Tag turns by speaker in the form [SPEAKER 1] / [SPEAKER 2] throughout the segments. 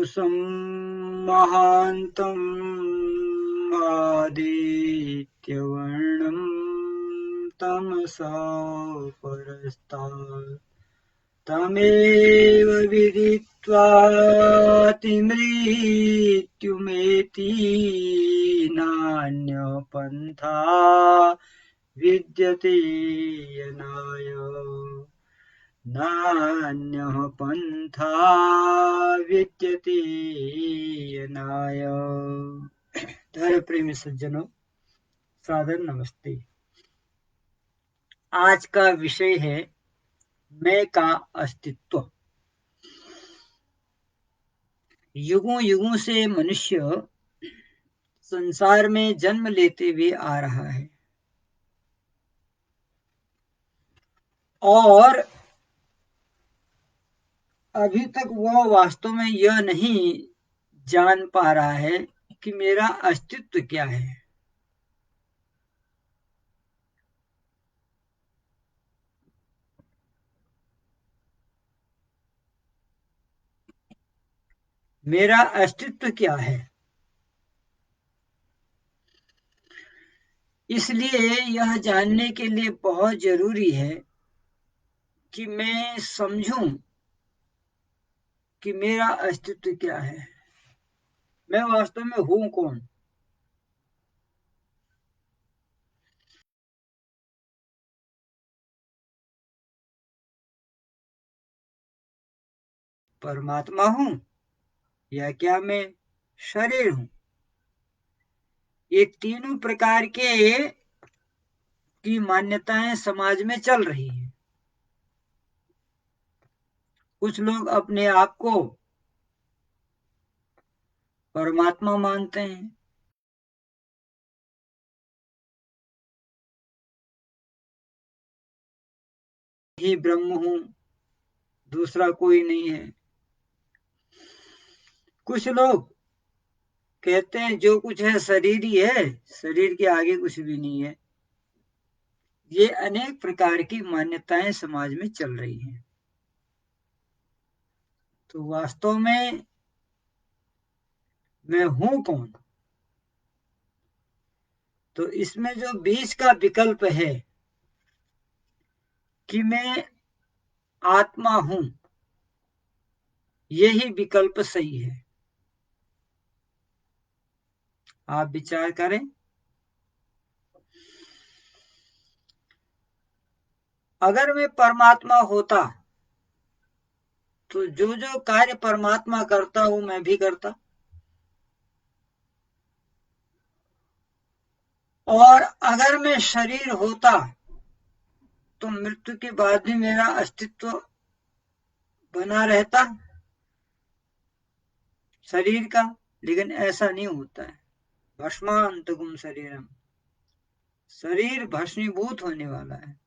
[SPEAKER 1] पुरुषं महान्तम् आदित्यवर्णं तमसा परस्तात् तमेव विदित्वा मृत्युमेति नान्यपन्था विद्यते यनाय नान्यः पन्था विद्यते यनाय। धर्म प्रेमी सज्जनों, सादर नमस्ते। आज का विषय है मैं का अस्तित्व। युगों युगों से मनुष्य संसार में जन्म लेते हुए आ रहा है और अभी तक वह वास्तव में यह नहीं जान पा रहा है कि मेरा अस्तित्व क्या है। मेरा अस्तित्व क्या है, इसलिए यह जानने के लिए बहुत जरूरी है कि मैं समझूं कि मेरा अस्तित्व क्या है, मैं वास्तव में हूं कौन। परमात्मा हूं या क्या मैं शरीर हूं। ये तीनों प्रकार की मान्यताएं समाज में चल रही है। कुछ लोग अपने आप को परमात्मा मानते हैं, ही ब्रह्म हूं, दूसरा कोई नहीं है। कुछ लोग कहते हैं जो कुछ है शरीर ही है, शरीर के आगे कुछ भी नहीं है। ये अनेक प्रकार की मान्यताएं समाज में चल रही हैं। तो वास्तव में मैं हूं कौन? तो इसमें जो बीच का विकल्प है कि मैं आत्मा हूं, यही विकल्प सही है। आप विचार करें। अगर मैं परमात्मा होता तो जो जो कार्य परमात्मा करता हूं मैं भी करता, और अगर मैं शरीर होता तो मृत्यु के बाद भी मेरा अस्तित्व बना रहता शरीर का। लेकिन ऐसा नहीं होता है। भस्मांतगुम शरीरम, शरीर भस्मीभूत होने वाला है।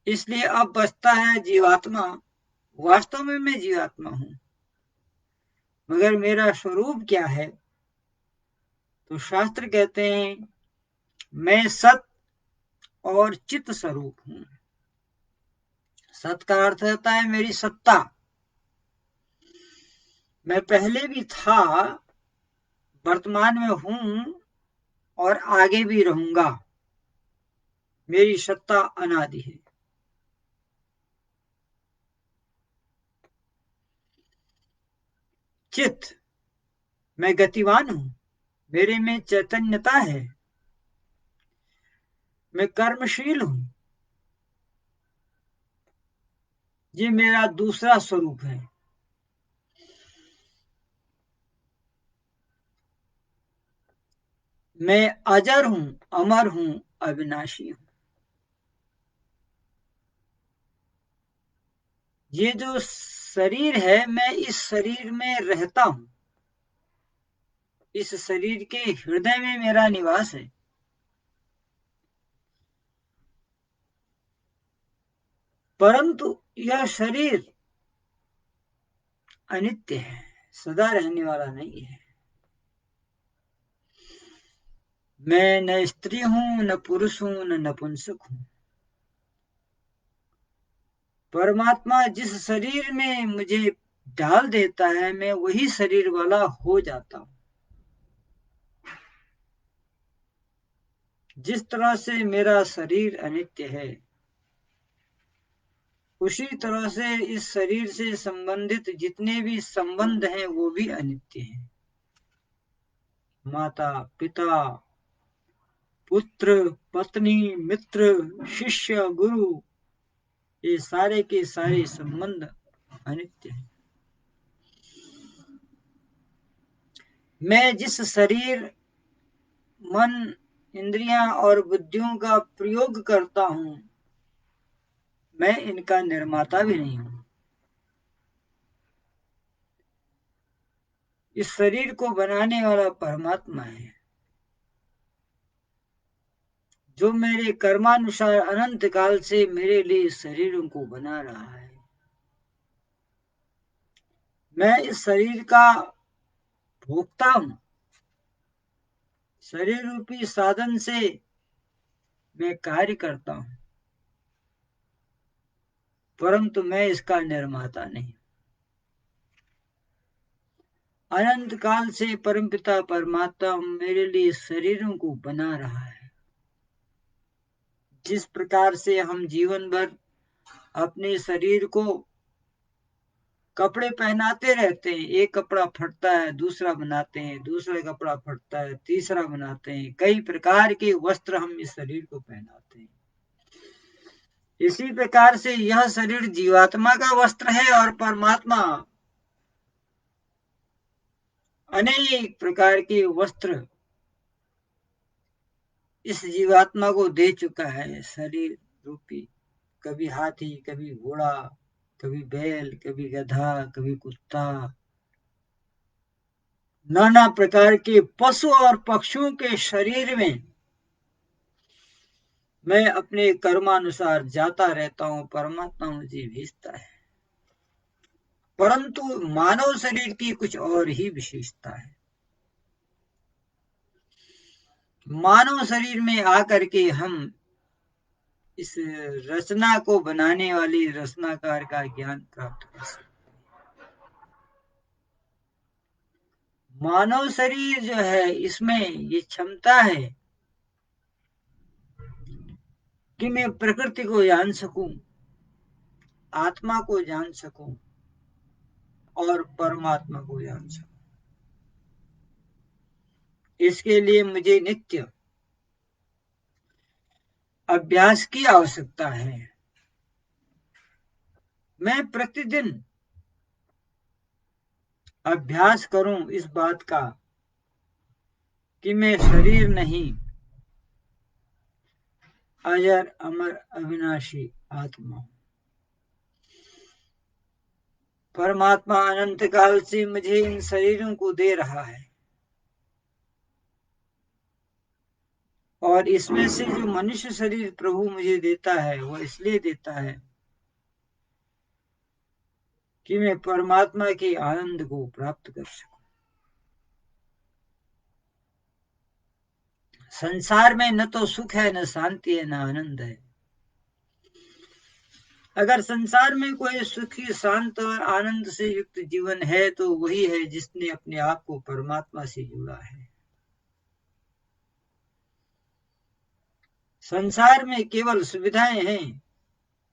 [SPEAKER 1] इसलिए अब बचता है जीवात्मा। वास्तव में मैं जीवात्मा हूं, मगर मेरा स्वरूप क्या है? तो शास्त्र कहते हैं मैं सत और चित स्वरूप हूं। सत का अर्थ होता है मेरी सत्ता। मैं पहले भी था, वर्तमान में हूं और आगे भी रहूंगा। मेरी सत्ता अनादि है। चित, मैं गतिवान हूं, मेरे में चैतन्यता है। मैं कर्मशील हूं, ये मेरा दूसरा स्वरूप है। मैं अजर हूं, अमर हूं, अविनाशी हूं। ये जो शरीर है, मैं इस शरीर में रहता हूं। इस शरीर के हृदय में मेरा निवास है। परंतु यह शरीर अनित्य है, सदा रहने वाला नहीं है। मैं न स्त्री हूं, न पुरुष हूं, न नपुंसक हूं। परमात्मा जिस शरीर में मुझे डाल देता है, मैं वही शरीर वाला हो जाता हूं। जिस तरह से मेरा शरीर अनित्य है, उसी तरह से इस शरीर से संबंधित जितने भी संबंध हैं वो भी अनित्य हैं। माता, पिता, पुत्र, पत्नी, मित्र, शिष्य, गुरु, ये सारे के सारे संबंध अनित्य हैं। मैं जिस शरीर, मन, इंद्रियां और बुद्धियों का प्रयोग करता हूं, मैं इनका निर्माता भी नहीं हूं। इस शरीर को बनाने वाला परमात्मा है, जो मेरे कर्मानुसार अनंत काल से मेरे लिए शरीरों को बना रहा है। मैं इस शरीर का भोक्ता हूं। शरीर रूपी साधन से मैं कार्य करता हूं, परंतु मैं इसका निर्माता नहीं। अनंत काल से परमपिता परमात्मा मेरे लिए शरीरों को बना रहा है। जिस प्रकार से हम जीवन भर अपने शरीर को कपड़े पहनाते रहते हैं, एक कपड़ा फटता है दूसरा बनाते हैं, दूसरा कपड़ा फटता है तीसरा बनाते हैं, कई प्रकार के वस्त्र हम इस शरीर को पहनाते हैं। इसी प्रकार से यह शरीर जीवात्मा का वस्त्र है और परमात्मा अनेक प्रकार के वस्त्र इस जीवात्मा को दे चुका है। शरीर रूपी, कभी हाथी, कभी घोड़ा, कभी बैल, कभी गधा, कभी कुत्ता, नाना प्रकार के पशु और पक्षियों के शरीर में मैं अपने कर्मानुसार जाता रहता हूं, परमात्मा मुझे भेजता है। परंतु मानव शरीर की कुछ और ही विशेषता है। मानव शरीर में आकर के हम इस रचना को बनाने वाली रचनाकार का ज्ञान प्राप्त कर सकते। मानव शरीर जो है, इसमें ये क्षमता है कि मैं प्रकृति को जान सकूं, आत्मा को जान सकूं और परमात्मा को जान सकूं। इसके लिए मुझे नित्य अभ्यास की आवश्यकता है। मैं प्रतिदिन अभ्यास करूं इस बात का कि मैं शरीर नहीं, अजर अमर अविनाशी आत्मा हूं। परमात्मा अनंत काल से मुझे इन शरीरों को दे रहा है, और इसमें से जो मनुष्य शरीर प्रभु मुझे देता है वो इसलिए देता है कि मैं परमात्मा के आनंद को प्राप्त कर सकूं। संसार में न तो सुख है, न शांति है, न आनंद है। अगर संसार में कोई सुखी, शांत और आनंद से युक्त जीवन है तो वही है जिसने अपने आप को परमात्मा से जोड़ा है। संसार में केवल सुविधाएं हैं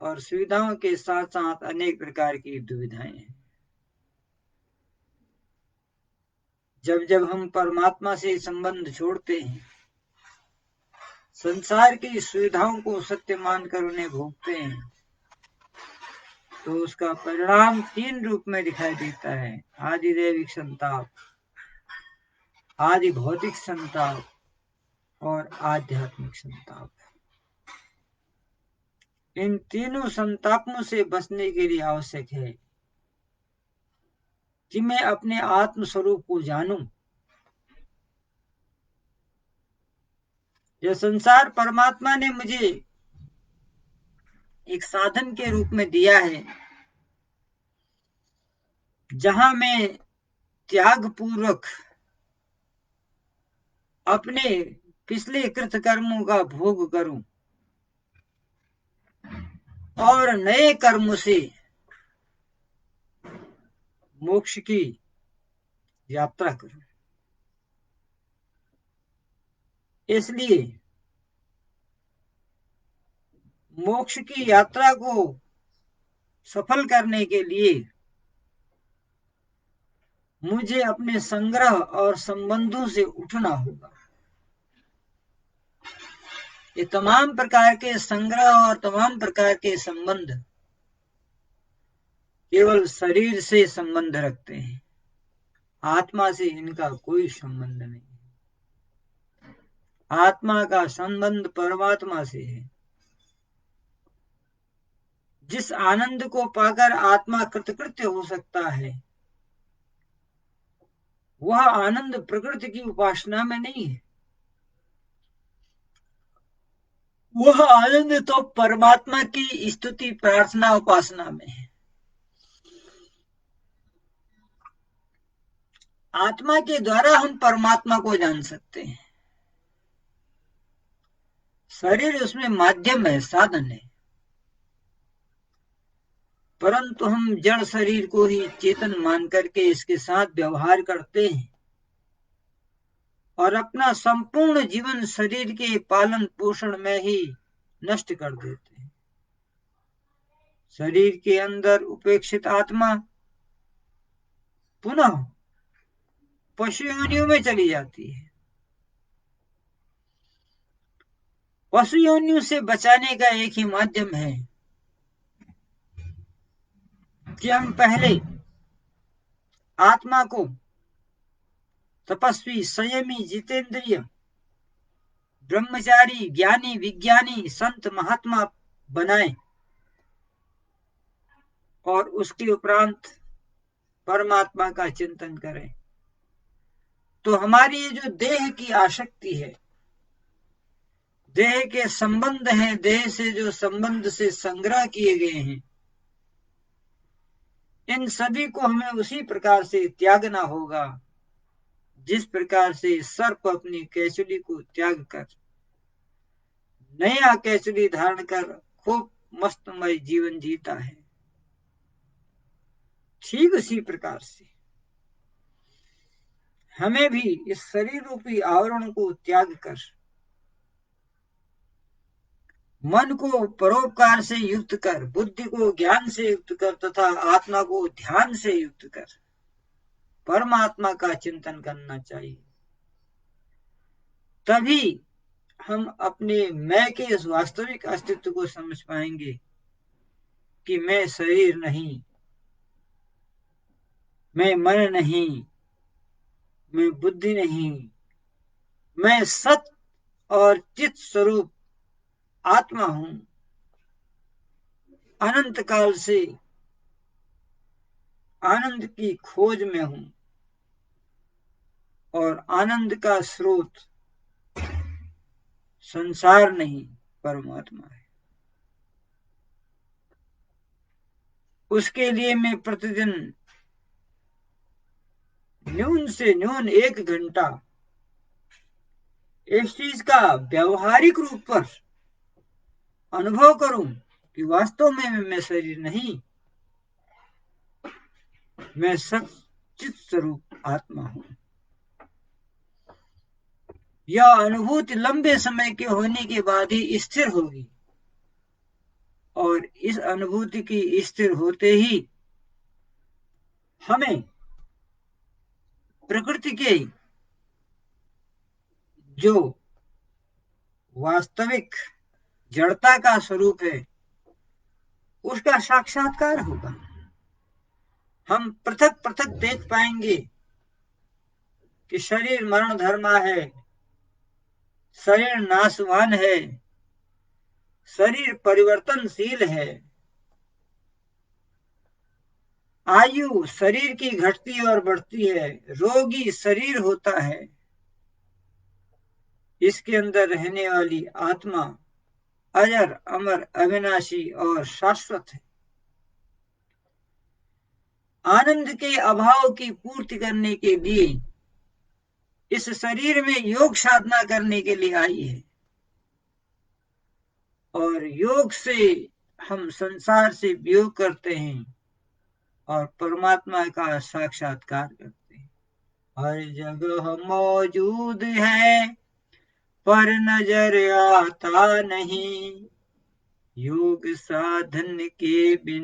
[SPEAKER 1] और सुविधाओं के साथ साथ अनेक प्रकार की दुविधाएं हैं। जब जब हम परमात्मा से संबंध छोड़ते हैं, संसार की सुविधाओं को सत्य मानकर उन्हें भोगते हैं, तो उसका परिणाम 3 रूप में दिखाई देता है: आदि दैविक संताप, आदि भौतिक संताप और आध्यात्मिक संताप। इन तीनों संतापों से बचने के लिए आवश्यक है कि मैं अपने आत्म स्वरूप को जानूं। यह संसार परमात्मा ने मुझे एक साधन के रूप में दिया है, जहां मैं त्याग पूर्वक अपने पिछले कृत कर्मों का भोग करूं और नए कर्म से मोक्ष की यात्रा करूं। इसलिए मोक्ष की यात्रा को सफल करने के लिए मुझे अपने संग्रह और संबंधों से उठना होगा। ये तमाम प्रकार के संग्रह और तमाम प्रकार के संबंध केवल शरीर से संबंध रखते हैं, आत्मा से इनका कोई संबंध नहीं। आत्मा का संबंध परमात्मा से है। जिस आनंद को पाकर आत्मा कृतकृत्य हो सकता है, वह आनंद प्रकृति की उपासना में नहीं है। वह आनंद तो परमात्मा की स्तुति प्रार्थना उपासना में है। आत्मा के द्वारा हम परमात्मा को जान सकते हैं। शरीर उसमें माध्यम है, साधन है, परंतु हम जड़ शरीर को ही चेतन मान करके इसके साथ व्यवहार करते हैं और अपना संपूर्ण जीवन शरीर के पालन पोषण में ही नष्ट कर देते हैं। शरीर के अंदर उपेक्षित आत्मा पुनः पशु योनियों में चली जाती है। पशु योनियों से बचाने का एक ही माध्यम है कि हम पहले आत्मा को तपस्वी, संयमी, जितेंद्रिय, ब्रह्मचारी, ज्ञानी, विज्ञानी, संत, महात्मा बनाएं और उसके उपरांत परमात्मा का चिंतन करें। तो हमारी ये जो देह की आसक्ति है, देह के संबंध हैं, देह से जो संबंध से संग्रह किए गए हैं, इन सभी को हमें उसी प्रकार से त्यागना होगा जिस प्रकार से सर्प अपनी केचुली को त्याग कर नया केचुली धारण कर खूब मस्तमय जीवन जीता है। ठीक उसी प्रकार से हमें भी इस शरीर रूपी आवरण को त्याग कर मन को परोपकार से युक्त कर, बुद्धि को ज्ञान से युक्त कर तथा आत्मा को ध्यान से युक्त कर परमात्मा का चिंतन करना चाहिए। तभी हम अपने मैं के इस वास्तविक अस्तित्व को समझ पाएंगे कि मैं शरीर नहीं, मैं मन नहीं, मैं बुद्धि नहीं, मैं सत और चित स्वरूप आत्मा हूं। अनंत काल से आनंद की खोज में हूं और आनंद का स्रोत संसार नहीं, परमात्मा है। उसके लिए मैं प्रतिदिन न्यून से न्यून 1 घंटा इस चीज का व्यवहारिक रूप पर अनुभव करूं कि वास्तव में मैं शरीर नहीं, मैं सच्चित स्वरूप आत्मा हूं। यह अनुभूति लंबे समय के होने के बाद ही स्थिर होगी और इस अनुभूति की स्थिर होते ही हमें प्रकृति के जो वास्तविक जड़ता का स्वरूप है उसका साक्षात्कार होगा। हम पृथक पृथक देख पाएंगे कि शरीर मरण धर्मा है, शरीर नाशवान है, शरीर परिवर्तनशील है, आयु शरीर की घटती और बढ़ती है, रोगी शरीर होता है, इसके अंदर रहने वाली आत्मा अजर, अमर, अविनाशी और शाश्वत है। आनंद के अभाव की पूर्ति करने के लिए इस शरीर में योग साधना करने के लिए आई है और योग से हम संसार से वियोग करते हैं और परमात्मा का साक्षात्कार करते हैं। हर जगह मौजूद है पर नजर आता नहीं, योग साधन के बिना